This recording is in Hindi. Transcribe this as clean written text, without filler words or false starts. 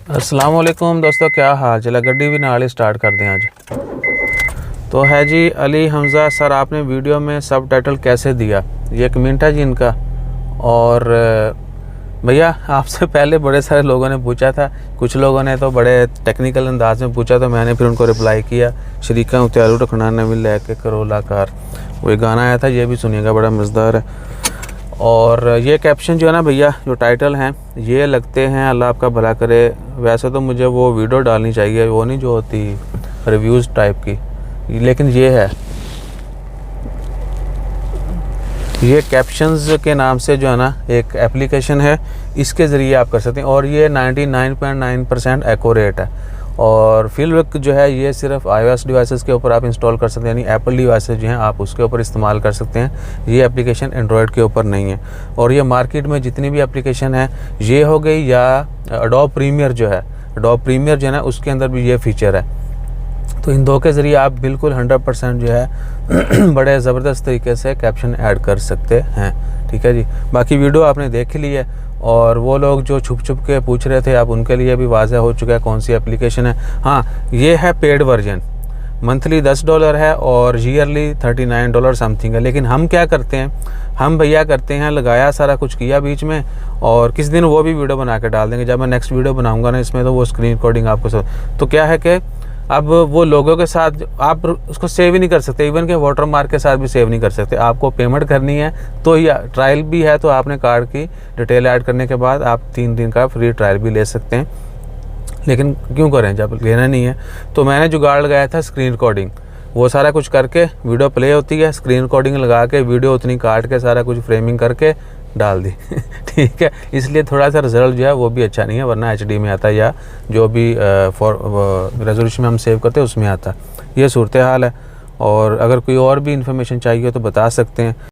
अस्सलाम वालेकुम दोस्तों, क्या हाल चला। गड्डी भी नाल ही स्टार्ट कर दें आज। तो है जी अली हमज़ा सर, आपने वीडियो में सब टाइटल कैसे दिया, ये कमेंट है जी इनका। और भैया आपसे पहले बड़े सारे लोगों ने पूछा था, कुछ लोगों ने तो बड़े टेक्निकल अंदाज में पूछा, तो मैंने फिर उनको रिप्लाई किया। शरीका उत्यालू रखना नवी लैके करोला कार, वो गाना आया था, ये भी सुनिएगा, बड़ा मज़ेदार है। और ये कैप्शन जो है ना भैया, जो टाइटल हैं ये लगते हैं अल्लाह आपका भला करे। वैसे तो मुझे वो वीडियो डालनी चाहिए, वो नहीं जो होती रिव्यूज़ टाइप की, लेकिन ये है, ये कैप्शंस के नाम से जो है ना एक एप्लीकेशन है, इसके ज़रिए आप कर सकते हैं। और ये 99.9% एक्यूरेट है। और फील्ड जो है ये सिर्फ iOS डिवाइसेस के ऊपर आप इंस्टॉल कर सकते हैं, यानी एप्पल डिवाइसेस जो हैं आप उसके ऊपर इस्तेमाल कर सकते हैं। ये एप्लीकेशन एंड्रॉयड के ऊपर नहीं है। और ये मार्केट में जितनी भी एप्लीकेशन है, ये हो गई या एडोब प्रीमियर जो है, एडोब प्रीमियर जो है ना उसके अंदर भी ये फीचर है। तो इन दो के ज़रिए आप बिल्कुल 100% जो है बड़े ज़बरदस्त तरीके से कैप्शन ऐड कर सकते हैं। ठीक है जी, बाकी वीडियो आपने देख ली है। और वो लोग जो छुप छुप के पूछ रहे थे, अब उनके लिए भी वाज़ह हो चुका है कौन सी एप्लीकेशन है। हाँ, ये है पेड वर्जन, मंथली $10 है और ईयरली $39 समथिंग है। लेकिन हम क्या करते हैं, हम भैया करते हैं, लगाया सारा कुछ किया बीच में, और किस दिन वो भी वीडियो बना के डाल देंगे। जब मैं नेक्स्ट वीडियो बनाऊंगा ना इसमें, तो वो स्क्रीन रिकॉर्डिंग आपको तो क्या है कि अब वो लोगों के साथ आप उसको सेव ही नहीं कर सकते, इवन के वाटर मार्क के साथ भी सेव नहीं कर सकते। आपको पेमेंट करनी है तो, या ट्रायल भी है तो आपने कार्ड की डिटेल ऐड करने के बाद आप 3 दिन का फ्री ट्रायल भी ले सकते हैं। लेकिन क्यों करें जब लेना नहीं है। तो मैंने जुगाड़ लगाया था स्क्रीन रिकॉर्डिंग, वो सारा कुछ करके वीडियो प्ले होती है, स्क्रीन रिकॉर्डिंग लगा के वीडियो उतनी काट के सारा कुछ फ्रेमिंग करके डाल दी ठीक है, इसलिए थोड़ा सा रिजल्ट जो है वो भी अच्छा नहीं है, वरना HD में आता है या जो भी रेजोल्यूशन में हम सेव करते हैं उसमें आता है। ये सूरत हाल है। और अगर कोई और भी इन्फॉर्मेशन चाहिए तो बता सकते हैं।